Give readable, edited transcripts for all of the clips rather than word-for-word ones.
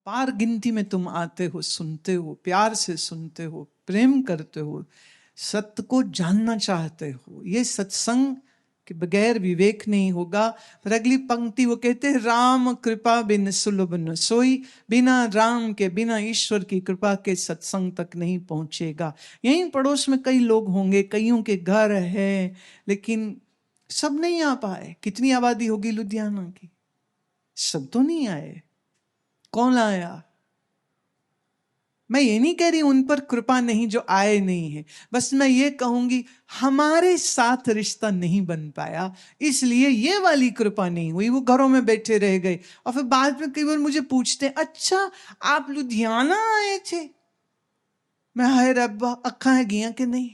पार गिनती में तुम आते हो, सुनते हो, प्यार से सुनते हो, प्रेम करते हो, सत्य को जानना चाहते हो। ये सत्संग के बगैर विवेक नहीं होगा। फिर अगली पंक्ति वो कहते हैं, राम कृपा बिन सुलभ न सोई, बिना राम के, बिना ईश्वर की कृपा के सत्संग तक नहीं पहुंचेगा। यहीं पड़ोस में कई लोग होंगे, कईयों के घर है, लेकिन सब नहीं आ पाए। कितनी आबादी होगी लुधियाना की? सब तो नहीं आए। कौन आया? मैं ये नहीं कह रही उन पर कृपा नहीं जो आए नहीं है, बस मैं ये कहूंगी हमारे साथ रिश्ता नहीं बन पाया, इसलिए ये वाली कृपा नहीं हुई। वो घरों में बैठे रह गए और फिर बाद में कई बार मुझे पूछते हैं, अच्छा आप लुधियाना आए थे? मैं, हाय रब्बा, अखा है गिया कि नहीं?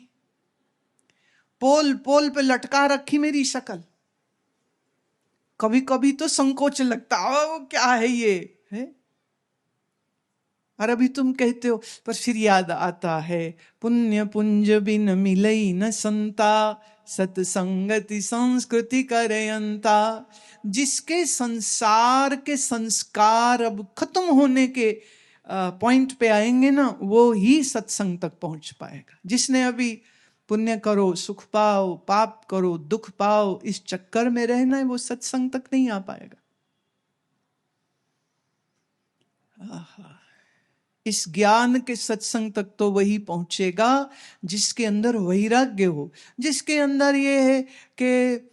पोल पोल पे लटका रखी मेरी शक्ल। कभी कभी तो संकोच लगता, ओ क्या है ये है? और अभी तुम कहते हो, पर फिर याद आता है, पुण्य पुंज बिन मिलई न संता, सत्संगति संस्कृति करयंता। जिसके संसार के संस्कार अब खत्म होने के पॉइंट पे आएंगे ना, वो ही सत्संग तक पहुंच पाएगा। जिसने अभी पुण्य करो सुख पाओ, पाप करो दुख पाओ, इस चक्कर में रहना है, वो सत्संग तक नहीं आ पाएगा। इस ज्ञान के सत्संग तक तो वही पहुंचेगा जिसके अंदर वैराग्य हो, जिसके अंदर ये है कि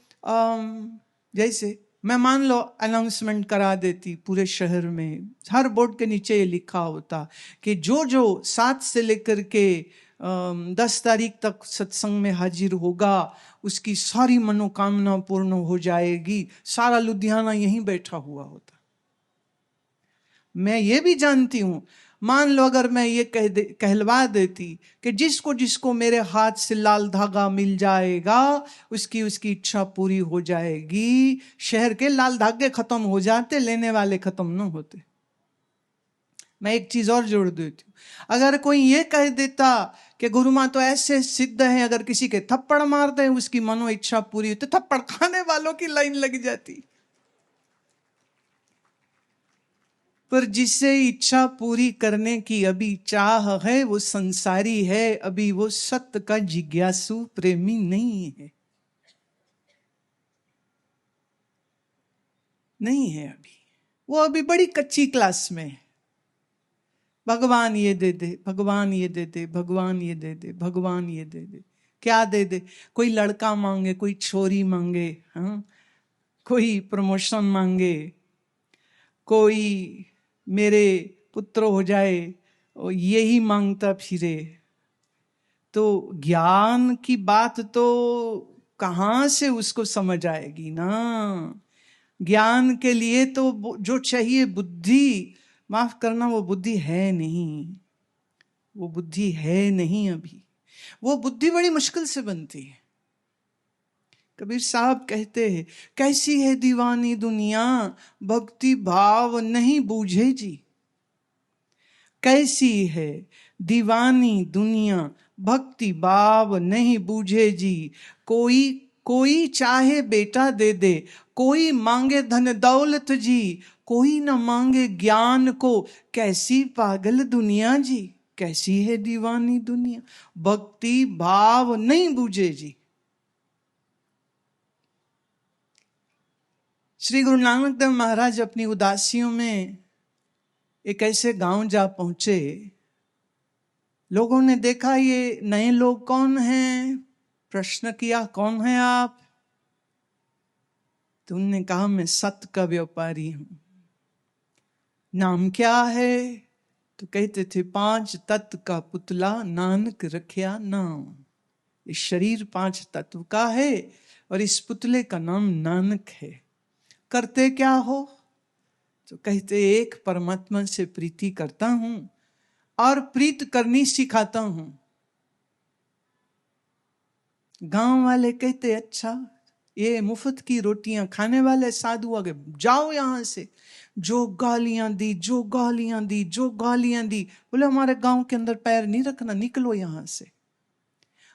जैसे मैं मान लो अनाउंसमेंट करा देती पूरे शहर में, हर बोर्ड के नीचे ये लिखा होता कि जो 7 से लेकर के 10 तारीख तक सत्संग में हाजिर होगा उसकी सारी मनोकामना पूर्ण हो जाएगी। सारा लुधियाना यहीं बैठा हुआ होता। मैं ये भी जानती हूं, मान लो अगर मैं ये कहलवा देती कि जिसको जिसको मेरे हाथ से लाल धागा मिल जाएगा उसकी इच्छा पूरी हो जाएगी, शहर के लाल धागे खत्म हो जाते, लेने वाले खत्म न होते। मैं एक चीज और जोड़ देती हूँ, अगर कोई ये कह देता कि गुरु माँ तो ऐसे सिद्ध है, अगर किसी के थप्पड़ मार दे उसकी मनो इच्छा पूरी होती, तो थप्पड़ खाने वालों की लाइन लग जाती। पर जिसे इच्छा पूरी करने की अभी चाह है वो संसारी है, अभी वो सत्य का जिज्ञासु प्रेमी नहीं है। नहीं है अभी, वो अभी बड़ी कच्ची क्लास में है। भगवान ये दे दे, भगवान ये दे दे, भगवान ये दे दे, भगवान ये दे दे। क्या दे दे? कोई लड़का मांगे, कोई छोरी मांगे, हाँ, कोई प्रमोशन मांगे, कोई मेरे पुत्र हो जाए, यही मांगता फिरे। तो ज्ञान की बात तो कहां से उसको समझ आएगी ना। ज्ञान के लिए तो जो चाहिए बुद्धि, माफ करना वो बुद्धि है नहीं, वो बुद्धि है नहीं। अभी वो बुद्धि बड़ी मुश्किल से बनती है। कबीर साहब कहते हैं, कैसी है दीवानी दुनिया, भक्ति भाव नहीं बूझे जी। कैसी है दीवानी दुनिया, भक्ति भाव नहीं बूझे जी। कोई चाहे बेटा दे दे, कोई मांगे धन दौलत जी, कोई न मांगे ज्ञान को, कैसी पागल दुनिया जी। कैसी है दीवानी दुनिया, भक्ति भाव नहीं बूझे जी। श्री गुरु नानक देव महाराज अपनी उदासियों में एक ऐसे गांव जा पहुंचे। लोगों ने देखा ये नए लोग कौन हैं, प्रश्न किया कौन है आप? तो उन्होंने कहा मैं सत्य का व्यापारी हूं। नाम क्या है? तो कहते थे 5 तत्व का पुतला नानक रखिया नाम। इस शरीर 5 तत्व का है और इस पुतले का नाम नानक है। करते क्या हो? तो कहते एक परमात्मा से प्रीति करता हूं और प्रीत करनी सिखाता हूं। गांव वाले कहते अच्छा, ये मुफ्त की रोटियां खाने वाले साधु आ गए, जाओ यहां से। जो गालियां दी, जो गालियां दी, जो गालियां दी, बोले हमारे गांव के अंदर पैर नहीं रखना, निकलो यहां से।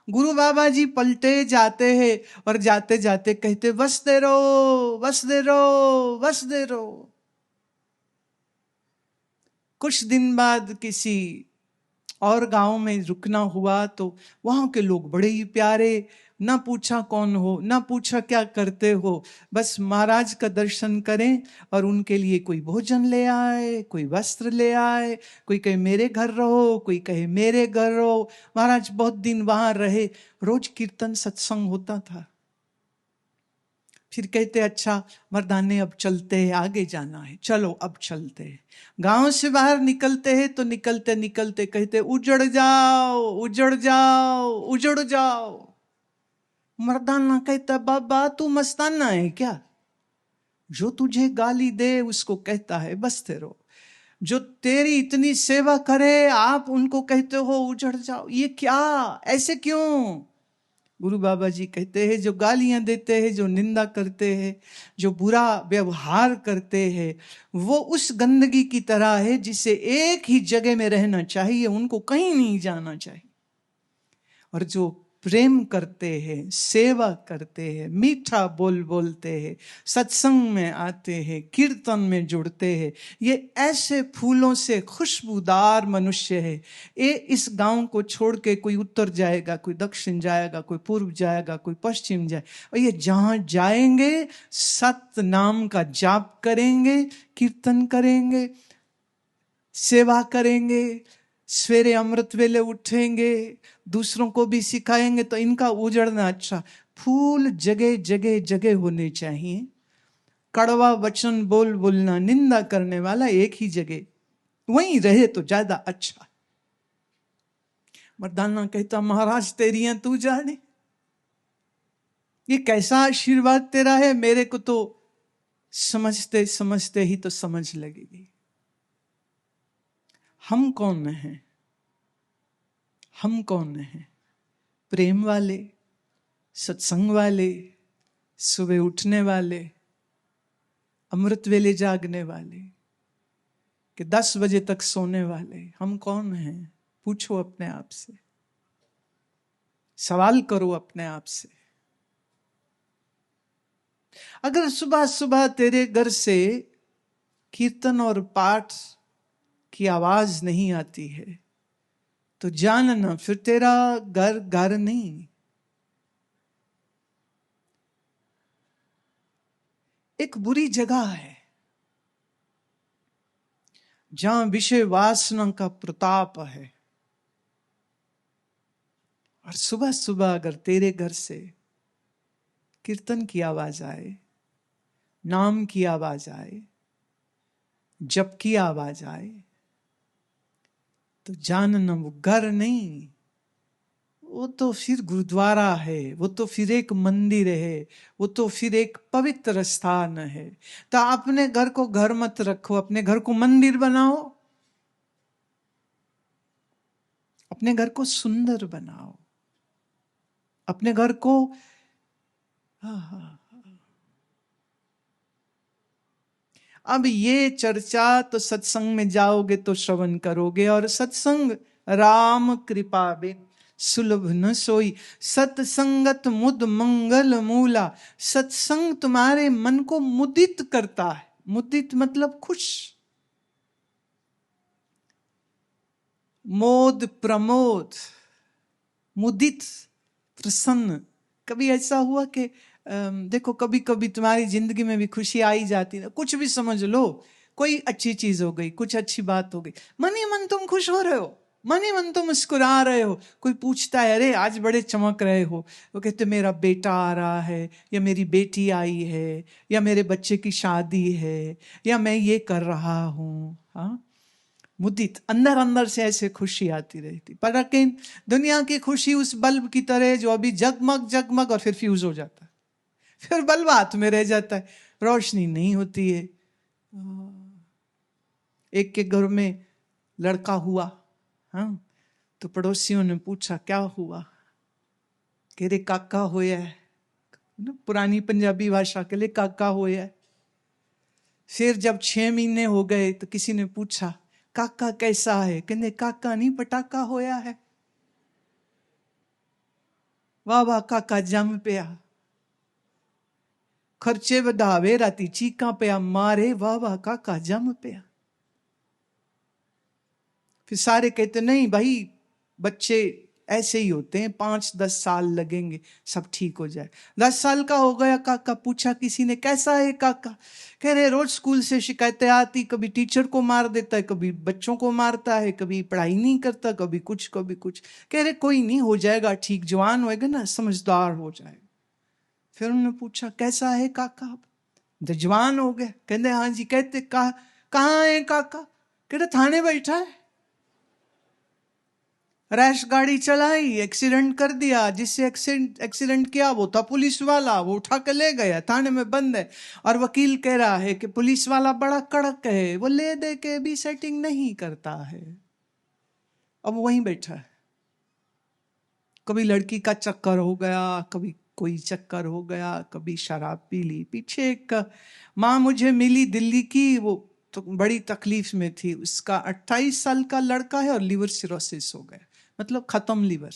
गुरु बाबा जी पलटे जाते हैं और जाते जाते कहते बस दे रहो, बस दे रहो, बस दे रहो। कुछ दिन बाद किसी और गांव में रुकना हुआ तो वहां के लोग बड़े ही प्यारे, ना पूछा कौन हो, ना पूछा क्या करते हो, बस महाराज का दर्शन करें और उनके लिए कोई भोजन ले आए, कोई वस्त्र ले आए, कोई कहे मेरे घर रहो, कोई कहे मेरे घर रहो। महाराज बहुत दिन वहां रहे, रोज कीर्तन सत्संग होता था। फिर कहते अच्छा मर्दाने अब चलते हैं, आगे जाना है, चलो अब चलते हैं। गांव से बाहर निकलते हैं तो निकलते निकलते कहते उजड़ जाओ उजड़ जाओ उजड़ जाओ। मर्दाना कहता बाबा तू मस्ताना है क्या? जो तुझे गाली दे उसको कहता है बसते रहो, जो तेरी इतनी सेवा करे आप उनको कहते हो उजड़ जाओ, ये क्या, ऐसे क्यों? गुरु बाबा जी कहते हैं जो गालियां देते हैं, जो निंदा करते हैं, जो बुरा व्यवहार करते हैं, वो उस गंदगी की तरह है जिसे एक ही जगह में रहना चाहिए, उनको कहीं नहीं जाना चाहिए। और जो प्रेम करते हैं, सेवा करते हैं, मीठा बोल बोलते हैं, सत्संग में आते हैं, कीर्तन में जुड़ते हैं, ये ऐसे फूलों से खुशबूदार मनुष्य है। ये इस गांव को छोड़ के कोई उत्तर जाएगा, कोई दक्षिण जाएगा, कोई पूर्व जाएगा, कोई पश्चिम जाए, और ये जहां जाएंगे सत नाम का जाप करेंगे, कीर्तन करेंगे, सेवा करेंगे, सवेरे अमृत वेले उठेंगे, दूसरों को भी सिखाएंगे, तो इनका उजड़ना अच्छा। फूल जगह जगह जगह होने चाहिए, कड़वा वचन बोल बोलना, निंदा करने वाला एक ही जगह, वहीं रहे तो ज्यादा अच्छा। मर्दाना कहता महाराज तेरियां तू जाने, ये कैसा आशीर्वाद तेरा है, मेरे को तो समझते समझते ही तो समझ लगेगी। हम कौन हैं? हम कौन हैं? प्रेम वाले, सत्संग वाले, सुबह उठने वाले, अमृत वेले जागने वाले, कि 10 बजे तक सोने वाले? हम कौन हैं? पूछो अपने आप से, सवाल करो अपने आप से। अगर सुबह सुबह तेरे घर से कीर्तन और पाठ की आवाज नहीं आती है तो जानना फिर तेरा घर घर नहीं, एक बुरी जगह है जहां विषय वासना का प्रताप है। और सुबह सुबह अगर तेरे घर से कीर्तन की आवाज आए, नाम की आवाज आए, जप की आवाज आए, तो जानना वो घर नहीं, वो तो फिर गुरुद्वारा है, वो तो फिर एक मंदिर है, वो तो फिर एक पवित्र स्थान है। तो अपने घर को घर मत रखो, अपने घर को मंदिर बनाओ, अपने घर को सुंदर बनाओ, अपने घर को अब ये चर्चा तो सत्संग में जाओगे तो श्रवण करोगे, और सत्संग राम कृपा बिन सुलभ न सोई, सत्संगत मुद मंगल मूला। सत्संग तुम्हारे मन को मुदित करता है, मुदित मतलब खुश, मोद प्रमोद, मुदित प्रसन्न। कभी ऐसा हुआ कि देखो कभी कभी तुम्हारी जिंदगी में भी खुशी आई जाती है, कुछ भी समझ लो, कोई अच्छी चीज हो गई, कुछ अच्छी बात हो गई, मन ही मन तुम खुश हो रहे हो, मन ही मन तुम मुस्कुरा रहे हो। कोई पूछता है अरे आज बड़े चमक रहे हो, वो कहते मेरा बेटा आ रहा है, या मेरी बेटी आई है, या मेरे बच्चे की शादी है, या मैं ये कर रहा हूँ। हाँ, मुदित, अंदर अंदर से ऐसे खुशी आती रहती। पर लेकिन दुनिया की खुशी उस बल्ब की तरह जो अभी जगमग जगमग और फिर फ्यूज हो जाता है, फिर बल्ब हाथ में रह जाता है, रोशनी नहीं होती है। एक के घर में लड़का हुआ, हाँ, तो पड़ोसियों ने पूछा क्या हुआ, कह रे काका होया है, पुरानी पंजाबी भाषा के लिए काका होया है। फिर जब 6 महीने हो गए तो किसी ने पूछा काका कैसा है, कहते काका नहीं पटाका होया है। वाह वाह काका जम पिया, खर्चे वधावे राती चीका पिया मारे, वाह वाह काका जम पिया। फिर सारे कहते नहीं भाई, बच्चे ऐसे ही होते हैं, 5-10 साल लगेंगे, सब ठीक हो जाए। 10 साल का हो गया काका, पूछा किसी ने कैसा है काका, कह रहे रोज स्कूल से शिकायतें आती, कभी टीचर को मार देता है, कभी बच्चों को मारता है, कभी पढ़ाई नहीं करता, कभी कुछ कभी कुछ। कह रहे कोई नहीं, हो जाएगा ठीक, जवान होएगा ना, समझदार हो जाएगा। फिर उन्होंने पूछा कैसा है काका, जवान हो गए, कहते हाँ जी। कहते कहाँ है काका, कहते थाने बैठा है, रैश गाड़ी चलाई, एक्सीडेंट कर दिया, जिससे एक्सीडेंट किया वो था पुलिस वाला, वो उठा के ले गया, थाने में बंद है। और वकील कह रहा है कि पुलिस वाला बड़ा कड़क है, वो ले दे के भी सेटिंग नहीं करता है। अब वहीं बैठा है, कभी लड़की का चक्कर हो गया, कभी कोई चक्कर हो गया, कभी शराब पी ली। पीछे एक माँ मुझे मिली दिल्ली की, वो तो बड़ी तकलीफ में थी, उसका 28 साल का लड़का है और लिवर सिरोसिस हो गया, मतलब खत्म लिवर।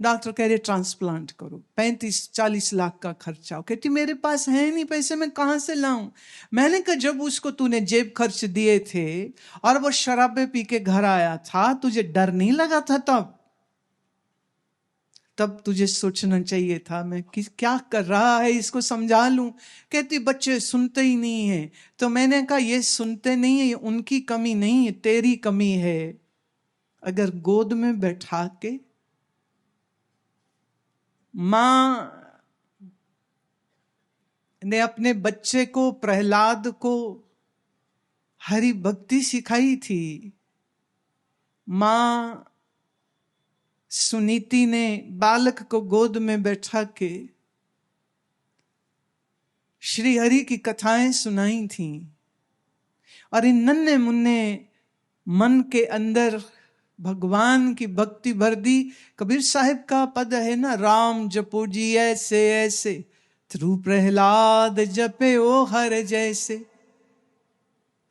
डॉक्टर कह रहे ट्रांसप्लांट करो, 35-40 लाख का खर्चा। कहती मेरे पास है नहीं पैसे, मैं कहाँ से लाऊं। मैंने कहा जब उसको तूने जेब खर्च दिए थे और वो शराबे पी के घर आया था, तुझे डर नहीं लगा था तब तुझे सोचना चाहिए था मैं क्या कर रहा है, इसको समझा लूं। कहती बच्चे सुनते ही नहीं है। तो मैंने कहा ये सुनते नहीं है, ये उनकी कमी नहीं है, तेरी कमी है। अगर गोद में बैठा के मां ने अपने बच्चे को, प्रहलाद को हरि भक्ति सिखाई थी, मां सुनीति ने बालक को गोद में बैठा के श्री हरि की कथाएं सुनाई थी, और इन नन्हे मुन्ने मन के अंदर भगवान की भक्ति भर दी। कबीर साहिब का पद है ना, राम जपो जी ऐसे ऐसे, ध्रुव प्रहलाद जपे ओ हर जैसे।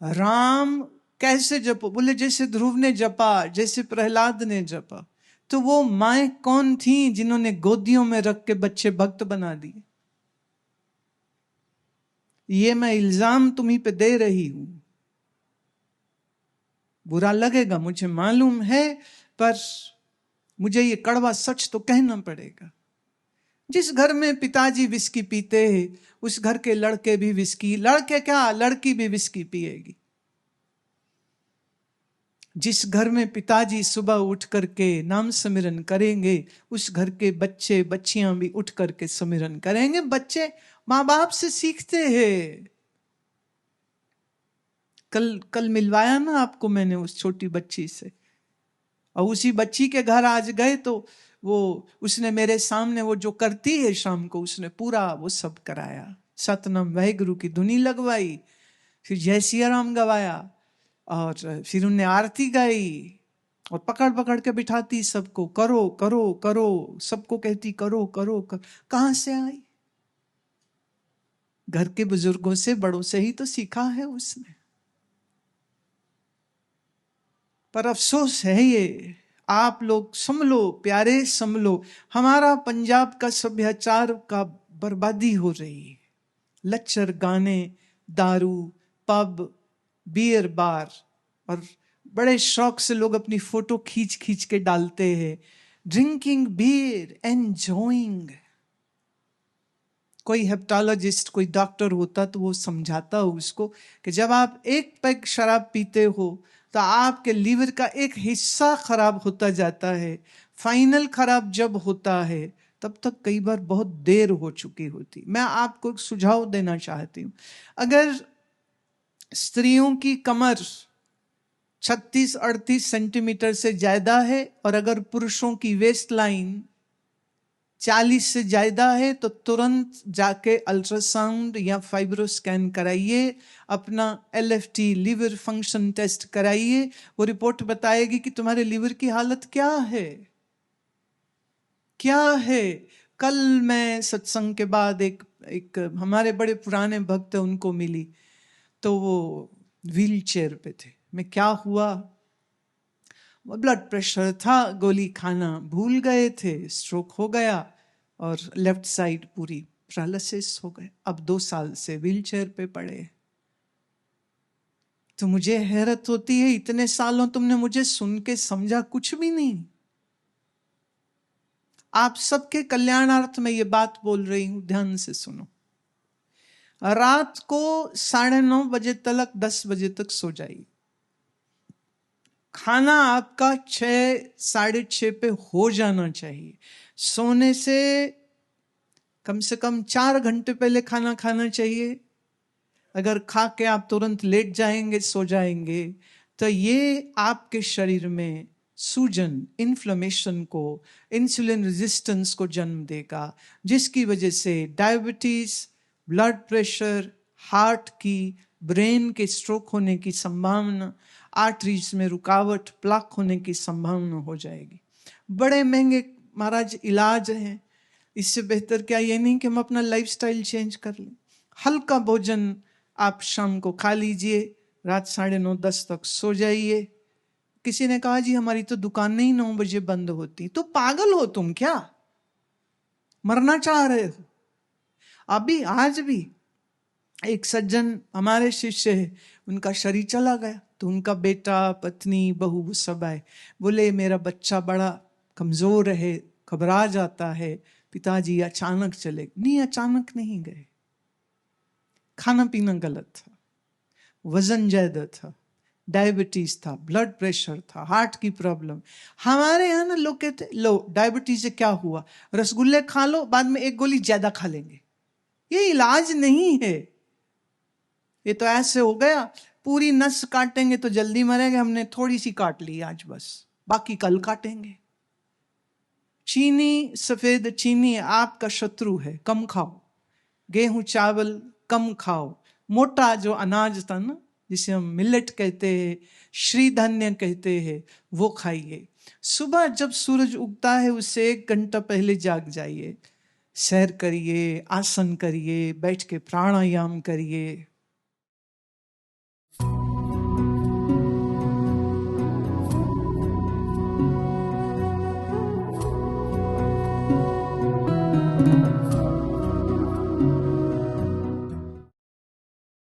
राम कैसे जपो, बोले जैसे ध्रुव ने जपा, जैसे प्रहलाद ने जपा। तो वो माएं कौन थी जिन्होंने गोदियों में रख के बच्चे भक्त बना दिए। ये मैं इल्जाम तुम्ही पे दे रही हूं, बुरा लगेगा मुझे मालूम है, पर मुझे ये कड़वा सच तो कहना पड़ेगा। जिस घर में पिताजी विस्की पीते हैं, उस घर के लड़के भी विस्की, लड़के क्या लड़की भी विस्की पिएगी। जिस घर में पिताजी सुबह उठ करके नाम सिमरन करेंगे, उस घर के बच्चे बच्चियां भी उठ करके सिमरन करेंगे। बच्चे माँ बाप से सीखते हैं। कल मिलवाया ना आपको मैंने उस छोटी बच्ची से, और उसी बच्ची के घर आज गए तो वो उसने मेरे सामने वो जो करती है शाम को, उसने पूरा वो सब कराया। सतनाम वाहिगुरु की धुनी लगवाई, फिर जय सिया राम गवाया, और फिर उनने आरती गाई, और पकड़ पकड़ के बिठाती सबको, करो करो करो, सबको कहती करो करो करो। कहां से आई? घर के बुजुर्गों से, बड़ों से ही तो सीखा है उसने। पर अफसोस है ये, आप लोग संभलो प्यारे, संभलो। हमारा पंजाब का सभ्याचार का बर्बादी हो रही है। लच्चर गाने, दारू, पब, बियर बार, और बड़े शौक से लोग अपनी फोटो खींच खींच के डालते हैं। Drinking beer, enjoying. कोई हेप्टालॉजिस्ट, कोई डॉक्टर होता तो वो समझाता उसको कि जब आप एक पैक शराब पीते हो तो आपके लीवर का एक हिस्सा खराब होता जाता है। फाइनल खराब जब होता है तब तक कई बार बहुत देर हो चुकी होती। मैं आपको एक सुझाव देना चाहती हूँ, अगर स्त्रियों की कमर 36-38 सेंटीमीटर से ज्यादा है, और अगर पुरुषों की वेस्ट लाइन 40 से ज्यादा है, तो तुरंत जाके अल्ट्रासाउंड या फाइब्रो स्कैन कराइए, अपना LFT लिवर फंक्शन टेस्ट कराइए। वो रिपोर्ट बताएगी कि तुम्हारे लिवर की हालत क्या है, क्या है। कल मैं सत्संग के बाद एक हमारे बड़े पुराने भक्त उनको मिली, तो वो व्हील चेयर पे थे। मैं क्या हुआ, ब्लड प्रेशर था, गोली खाना भूल गए थे, स्ट्रोक हो गया, और लेफ्ट साइड पूरी पैरालिसिस हो गए। अब 2 साल से व्हील चेयर पे पड़े। तो मुझे हैरत होती है, इतने सालों तुमने मुझे सुन के समझा कुछ भी नहीं। आप सबके कल्याणार्थ में ये बात बोल रही हूं, ध्यान से सुनो। रात को 9:30 बजे तक 10 बजे तक सो जाइए। खाना आपका 6, 6:30 पे हो जाना चाहिए। सोने से कम से कम 4 घंटे पहले खाना खाना चाहिए। अगर खा के आप तुरंत लेट जाएंगे, सो जाएंगे, तो ये आपके शरीर में सूजन, इन्फ्लेमेशन को, इंसुलिन रेजिस्टेंस को जन्म देगा, जिसकी वजह से डायबिटीज, ब्लड प्रेशर, हार्ट की, ब्रेन के स्ट्रोक होने की संभावना, आर्टरीज में रुकावट, प्लाक होने की संभावना हो जाएगी। बड़े महंगे महाराज इलाज हैं। इससे बेहतर क्या ये नहीं कि हम अपना लाइफस्टाइल चेंज कर लें। हल्का भोजन आप शाम को खा लीजिए, रात 9:30 10 तक सो जाइए। किसी ने कहा जी हमारी तो दुकान नहीं 9 बजे बंद होती। तो पागल हो तुम क्या? मरना चाह रहे हो? अभी आज भी एक सज्जन हमारे शिष्य है, उनका शरीर चला गया, तो उनका बेटा, पत्नी, बहू सब आए, बोले मेरा बच्चा बड़ा कमजोर है, घबरा जाता है, पिताजी अचानक चले। नहीं, अचानक नहीं गए। खाना पीना गलत था, वजन ज्यादा था, डायबिटीज था, ब्लड प्रेशर था, हार्ट की प्रॉब्लम। हमारे यहाँ ना लोग कहते लो डायबिटीज से क्या हुआ, रसगुल्ले खा लो, बाद में एक गोली ज्यादा खा लेंगे। ये इलाज नहीं है। ये तो ऐसे हो गया, पूरी नस काटेंगे तो जल्दी मरेंगे, हमने थोड़ी सी काट ली आज बस, बाकी कल काटेंगे। चीनी, सफेद चीनी आपका शत्रु है, कम खाओ। गेहूं चावल कम खाओ। मोटा जो अनाज था ना, जिसे हम मिलेट कहते हैं, श्रीधान्य कहते हैं, वो खाइए। सुबह जब सूरज उगता है उससे 1 घंटा पहले जाग जाइए, सैर करिए, आसन करिए, बैठ के प्राणायाम करिए।